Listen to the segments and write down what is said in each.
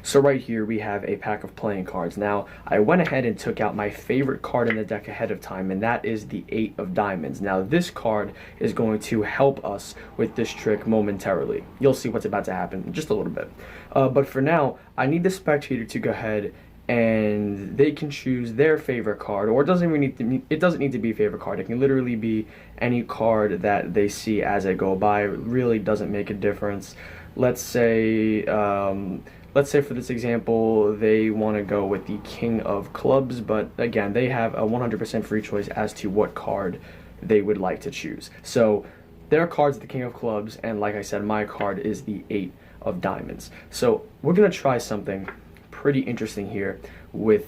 So right here we have a pack of playing cards. Now, I went ahead and took out my favorite card in the deck ahead of time, and that is the 8 of diamonds. Now, this card is going to help us with this trick momentarily. You'll see what's about to happen in just a little bit. But for now, I need the spectator to go ahead and they can choose their favorite card, or it doesn't need to be a favorite card. It can literally be any card that they see as they go by. It really doesn't make a difference. Let's say for this example, they want to go with the King of Clubs, but again, they have a 100% free choice as to what card they would like to choose. So their card's the King of Clubs, and like I said, my card is the 8 of diamonds. So we're going to try something pretty interesting here with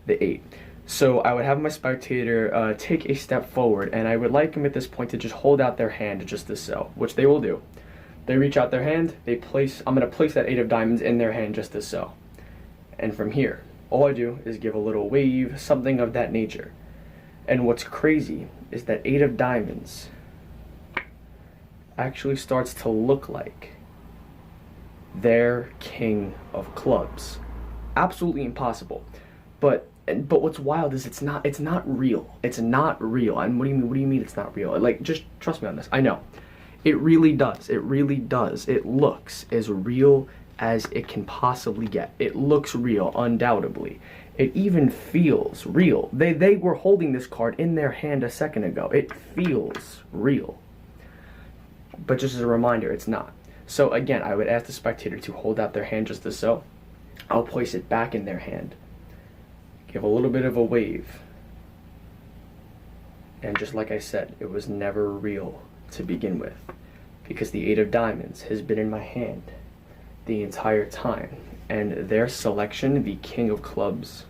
the 8. So I would have my spectator take a step forward, and I would like them at this point to just hold out their hand just as so, which they will do. They reach out their hand, I'm going to place that 8 of diamonds in their hand just as so. And from here, all I do is give a little wave, something of that nature. And what's crazy is that 8 of diamonds actually starts to look like their King of Clubs. Absolutely impossible. But what's wild is it's not real. It's not real. And what do you mean it's not real? Like, just trust me on this. I know. It really does. It really does. It looks as real as it can possibly get. It looks real, undoubtedly. It even feels real. They were holding this card in their hand a second ago. It feels real. But just as a reminder, it's not. So again, I would ask the spectator to hold out their hand just as so. I'll place it back in their hand. Give a little bit of a wave. And just like I said, it was never real to begin with, because the 8 of diamonds has been in my hand the entire time, and their selection, the King of Clubs,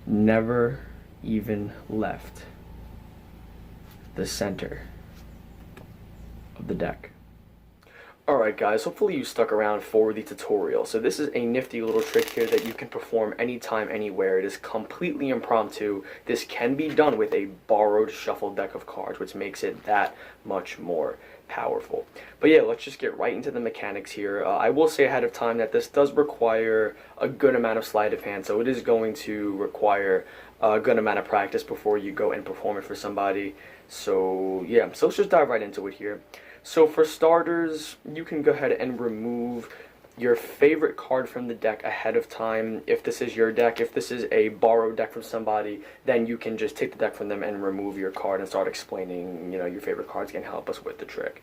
never even left the center of the deck. Alright guys, hopefully you stuck around for the tutorial. So this is a nifty little trick here that you can perform anytime, anywhere. It is completely impromptu. This can be done with a borrowed shuffle deck of cards, which makes it that much more powerful. But yeah, let's just get right into the mechanics here. I will say ahead of time that this does require a good amount of sleight of hand, so it is going to require a good amount of practice before you go and perform it for somebody. So yeah, so let's just dive right into it here. So for starters, you can go ahead and remove your favorite card from the deck ahead of time. If this is your deck, if this is a borrowed deck from somebody, then you can just take the deck from them and remove your card and start explaining, your favorite cards can help us with the trick.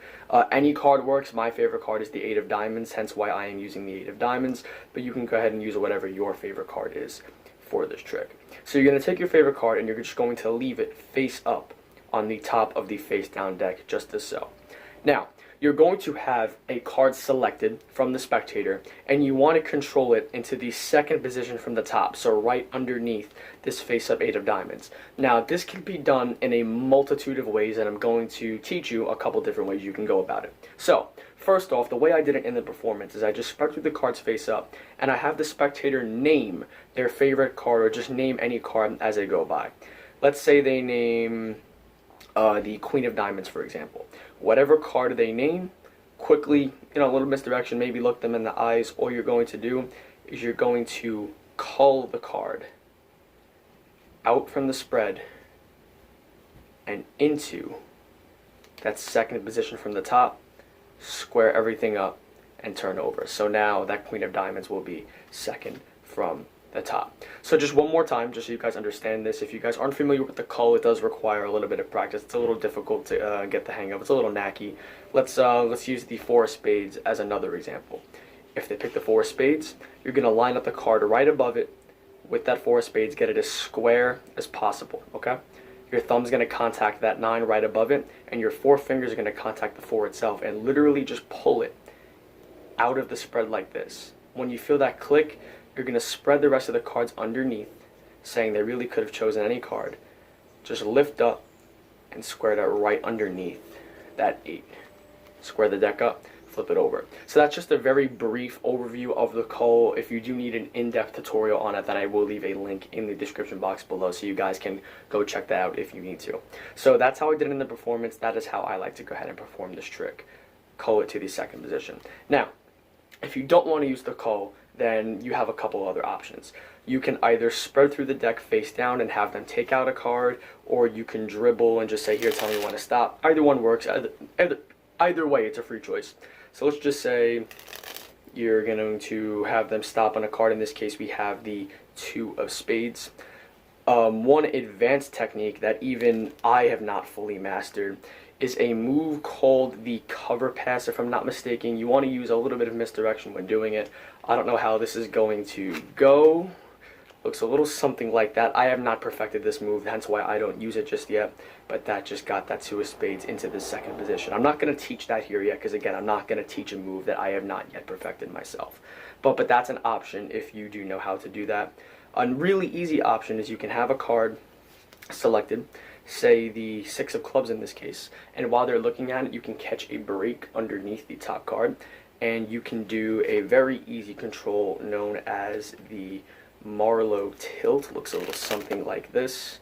Any card works. My favorite card is the 8 of diamonds, hence why I am using the 8 of diamonds, but you can go ahead and use whatever your favorite card is for this trick. So you're going to take your favorite card and you're just going to leave it face up on the top of the face down deck, just as so. Now, you're going to have a card selected from the spectator, and you want to control it into the second position from the top, so right underneath this face-up 8 of diamonds. Now, this can be done in a multitude of ways, and I'm going to teach you a couple different ways you can go about it. So, first off, the way I did it in the performance is I just spread through the cards face up, and I have the spectator name their favorite card, or just name any card as they go by. Let's say they name the Queen of Diamonds, for example. Whatever card they name, quickly, a little misdirection, maybe look them in the eyes. All you're going to do is you're going to cull the card out from the spread and into that second position from the top, square everything up, and turn over. So now that Queen of Diamonds will be second from the top. So just one more time, just so you guys understand this. If you guys aren't familiar with the cull, it does require a little bit of practice. It's a little difficult to get the hang of. It's a little knacky. Let's use the 4 of spades as another example. If they pick the 4 of spades, you're going to line up the card right above it with that 4 of spades. Get it as square as possible, okay? Your thumb's going to contact that 9 right above it, and your 4 fingers are going to contact the 4 itself, and literally just pull it out of the spread like this. When you feel that click, you're going to spread the rest of the cards underneath, saying they really could have chosen any card. Just lift up and square that right underneath that 8. Square the deck up, flip it over. So that's just a very brief overview of the cull. If you do need an in-depth tutorial on it, then I will leave a link in the description box below, so you guys can go check that out if you need to. So that's how I did it in the performance. That is how I like to go ahead and perform this trick. Cull it to the second position. Now, If you don't want to use the cull, then you have a couple other options. You can either spread through the deck face down and have them take out a card, or you can dribble and just say, here, tell me when to stop. Either one works. Either way, it's a free choice. So let's just say you're going to have them stop on a card. In this case, we have the 2 of spades. One advanced technique that even I have not fully mastered is a move called the cover pass. If I'm not mistaken, you want to use a little bit of misdirection when doing it. I don't know how this is going to go. Looks a little something like that. I have not perfected this move, hence why I don't use it just yet. But that just got that 2 of spades into the second position. I'm not going to teach that here yet, because again, I'm not going to teach a move that I have not yet perfected myself. But that's an option if you do know how to do that. A really easy option is you can have a card selected, say the 6 of clubs in this case, and while they're looking at it, you can catch a break underneath the top card, and you can do a very easy control known as the Marlow Tilt. Looks a little something like this,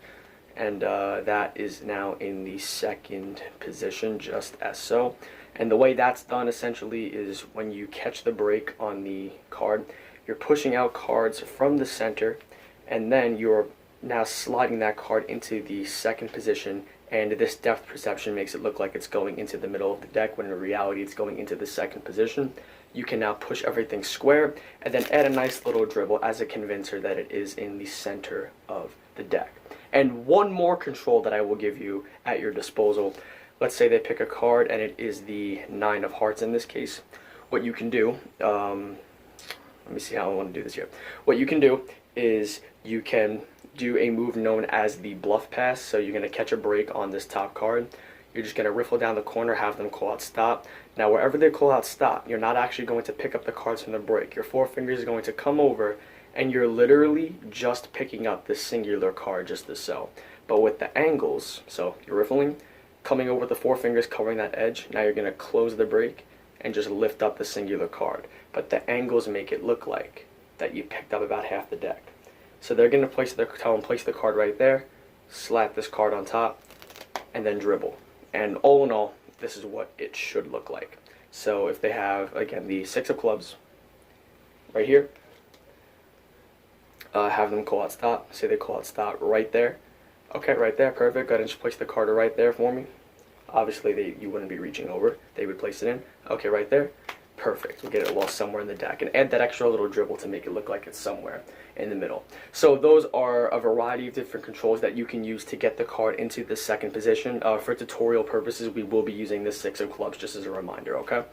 and that is now in the second position, just as so. And the way that's done essentially is when you catch the break on the card, you're pushing out cards from the center, and then you're now sliding that card into the second position, and this depth perception makes it look like it's going into the middle of the deck, when in reality it's going into the second position. You can now push everything square, and then add a nice little dribble as a convincer that it is in the center of the deck. And one more control that I will give you at your disposal. Let's say they pick a card, and it is the 9 of hearts in this case. What you can do, let me see how I want to do this here. What you can do is you can do a move known as the bluff pass. So you're going to catch a break on this top card. You're just going to riffle down the corner, have them call out stop. Now wherever they call out stop, you're not actually going to pick up the cards from the break. Your forefingers are going to come over, and you're literally just picking up this singular card just as so. But with the angles, so you're riffling, coming over with the forefingers, covering that edge. Now you're going to close the break and just lift up the singular card. But the angles make it look like that you picked up about half the deck. So they're going to tell them place the card right there, slap this card on top, and then dribble. And all in all, this is what it should look like. So if they have, again, the 6 of clubs right here, have them call out stop. Say they call out stop right there. Okay, right there, perfect. Go ahead and just place the card right there for me. Obviously, you wouldn't be reaching over. They would place it in. Okay, right there. Perfect. We'll get it lost somewhere in the deck, and add that extra little dribble to make it look like it's somewhere in the middle. So those are a variety of different controls that you can use to get the card into the second position. For tutorial purposes, we will be using the 6 of clubs, just as a reminder, okay?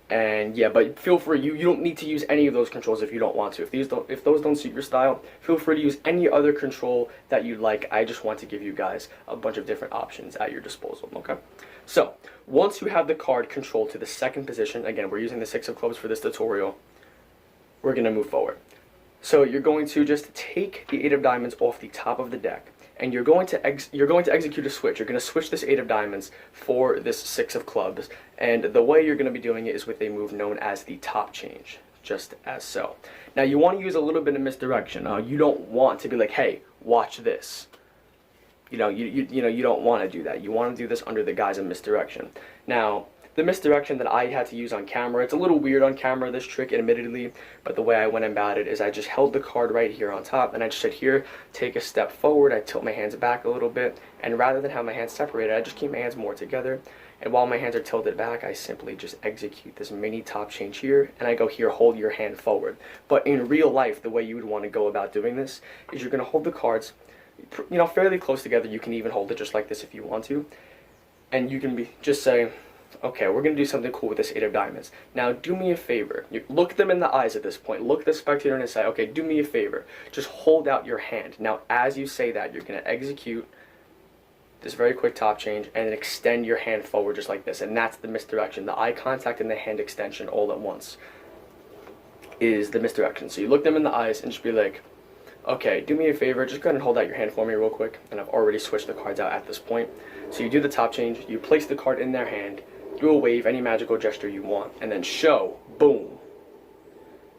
And yeah, but feel free, you don't need to use any of those controls if you don't want to. If those don't suit your style, feel free to use any other control that you'd like. I just want to give you guys a bunch of different options at your disposal, okay? So, once you have the card controlled to the second position, again, we're using the 6 of clubs for this tutorial, we're going to move forward. So you're going to just take the 8 of diamonds off the top of the deck, and you're going to execute a switch. You're going to switch this 8 of diamonds for this 6 of clubs, and the way you're going to be doing it is with a move known as the top change, just as so. Now you want to use a little bit of misdirection. You don't want to be like, hey, watch this. You don't want to do that. You want to do this under the guise of misdirection. Now, the misdirection that I had to use on camera, it's a little weird on camera, this trick, admittedly, but the way I went about it is I just held the card right here on top, and I just said, here, take a step forward, I tilt my hands back a little bit, and rather than have my hands separated, I just keep my hands more together, and while my hands are tilted back, I simply just execute this mini top change here, and I go here, hold your hand forward. But in real life, the way you would want to go about doing this is you're going to hold the cards, fairly close together. You can even hold it just like this if you want to, and you can just say, okay, we're going to do something cool with this 8 of diamonds. Now, do me a favor. You look them in the eyes at this point. Look the spectator and say, okay, do me a favor. Just hold out your hand. Now, as you say that, you're going to execute this very quick top change and then extend your hand forward just like this. And that's the misdirection. The eye contact and the hand extension all at once is the misdirection. So you look them in the eyes and just be like, okay, do me a favor, just go ahead and hold out your hand for me real quick. And I've already switched the cards out at this point. So you do the top change, you place the card in their hand, do a wave, any magical gesture you want, and then show, boom,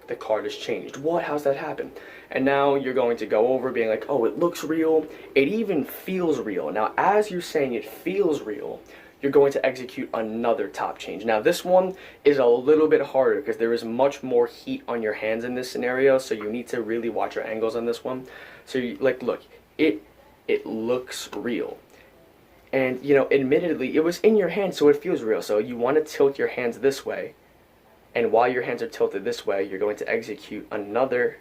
the card is changed. What? How's that happen? And now you're going to go over being like, oh, it looks real, it even feels real. Now, as you're saying it feels real, you're going to execute another top change. Now this one is a little bit harder because there is much more heat on your hands in this scenario, so you need to really watch your angles on this one. So you, like, look, it looks real. And, you know, admittedly, it was in your hand, so it feels real. So you want to tilt your hands this way. And while your hands are tilted this way, you're going to execute another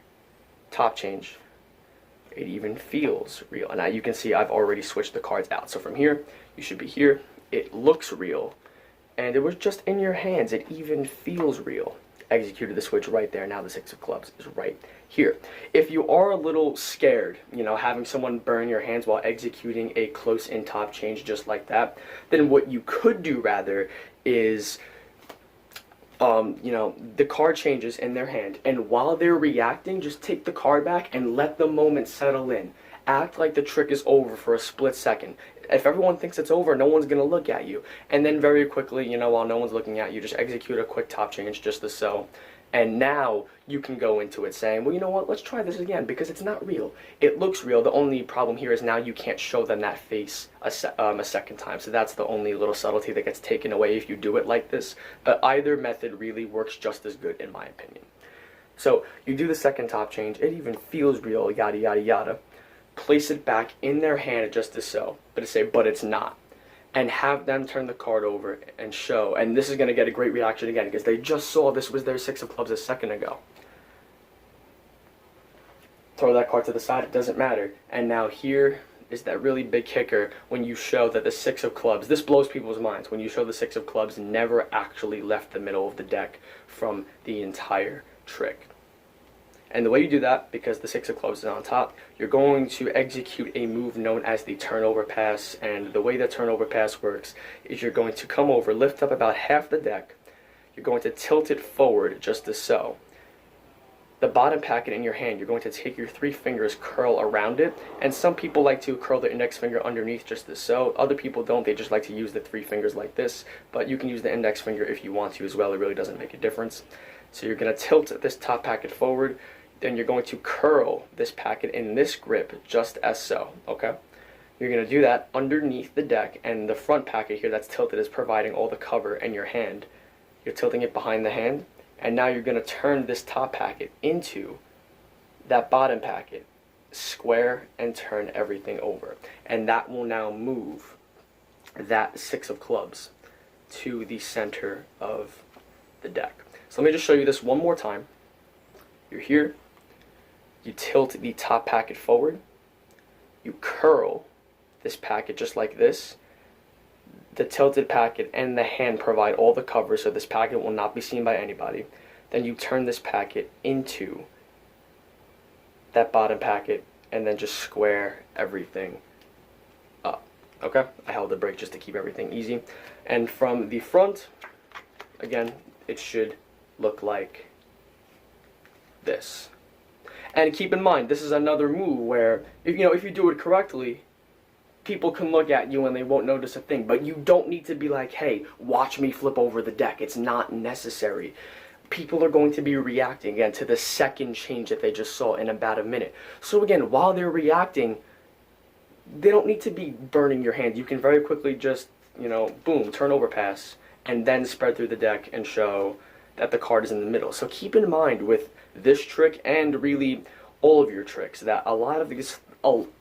top change. It even feels real. And now you can see I've already switched the cards out. So from here, you should be here. It looks real. And it was just in your hands. It even feels real. Executed the switch right there. Now the 6 of clubs is right here. If you are a little scared, you know, having someone burn your hands while executing a close-in top change just like that, then what you could do rather is, you know, the card changes in their hand, and while they're reacting, just take the card back and let the moment settle in. Act like the trick is over for a split second. If everyone thinks it's over, no one's going to look at you. And then very quickly, you know, while no one's looking at you, just execute a quick top change just as so. And now you can go into it saying, well, you know what, let's try this again because it's not real. It looks real. The only problem here is now you can't show them that face a second time. So that's the only little subtlety that gets taken away if you do it like this. But either method really works just as good in my opinion. So you do the second top change. It even feels real, yada, yada, yada. Place it back in their hand just as so, but say, but it's not. And have them turn the card over and show, and this is going to get a great reaction again, because they just saw this was their 6 of clubs a second ago. Throw that card to the side, it doesn't matter. And now here is that really big kicker when you show that the 6 of clubs, this blows people's minds, when you show the 6 of clubs never actually left the middle of the deck from the entire trick. And the way you do that, because the 6 of clubs is on top, you're going to execute a move known as the turnover pass. And the way the turnover pass works is you're going to come over, lift up about half the deck. You're going to tilt it forward just as so. The bottom packet in your hand, you're going to take your 3 fingers, curl around it. And some people like to curl the index finger underneath just as so. Other people don't. They just like to use the 3 fingers like this. But you can use the index finger if you want to as well. It really doesn't make a difference. So you're going to tilt this top packet forward. Then you're going to curl this packet in this grip just as so, okay? You're going to do that underneath the deck, and the front packet here that's tilted is providing all the cover in your hand. You're tilting it behind the hand, and now you're going to turn this top packet into that bottom packet, square, and turn everything over. And that will now move that 6 of clubs to the center of the deck. So let me just show you this one more time. You're here. You tilt the top packet forward, you curl this packet just like this. The tilted packet and the hand provide all the cover so this packet will not be seen by anybody. Then you turn this packet into that bottom packet and then just square everything up. Okay? I held the break just to keep everything easy. And from the front, again, it should look like this. And keep in mind, this is another move where, if you do it correctly, people can look at you and they won't notice a thing. But you don't need to be like, hey, watch me flip over the deck. It's not necessary. People are going to be reacting, again, to the second change that they just saw in about a minute. So again, while they're reacting, they don't need to be burning your hand. You can very quickly just, boom, turnover pass, and then spread through the deck and show that the card is in the middle. So keep in mind with this trick and really all of your tricks that a lot of these,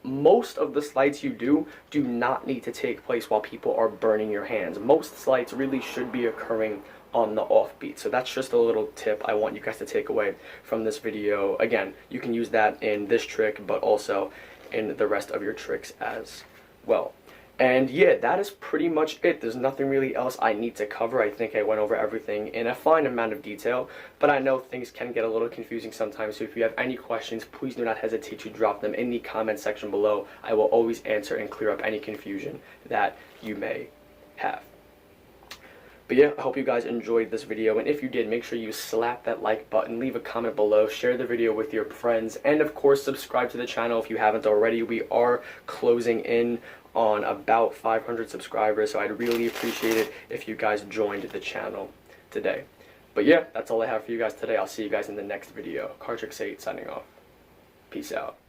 most of the sleights you do not need to take place while people are burning your hands. Most sleights really should be occurring on the offbeat. So that's just a little tip I want you guys to take away from this video. Again, you can use that in this trick, but also in the rest of your tricks as well. And yeah, that is pretty much it. There's nothing really else I need to cover. I think I went over everything in a fine amount of detail, but I know things can get a little confusing sometimes, so if you have any questions, please do not hesitate to drop them in the comment section below. I will always answer and clear up any confusion that you may have. But yeah, I hope you guys enjoyed this video, and if you did, make sure you slap that like button, leave a comment below, share the video with your friends, and of course subscribe to the channel if you haven't already. We are closing in on about 500 subscribers, so I'd really appreciate it if you guys joined the channel today. But yeah, that's all I have for you guys today. I'll see you guys in the next video. Cardtrix 8 signing off. Peace out.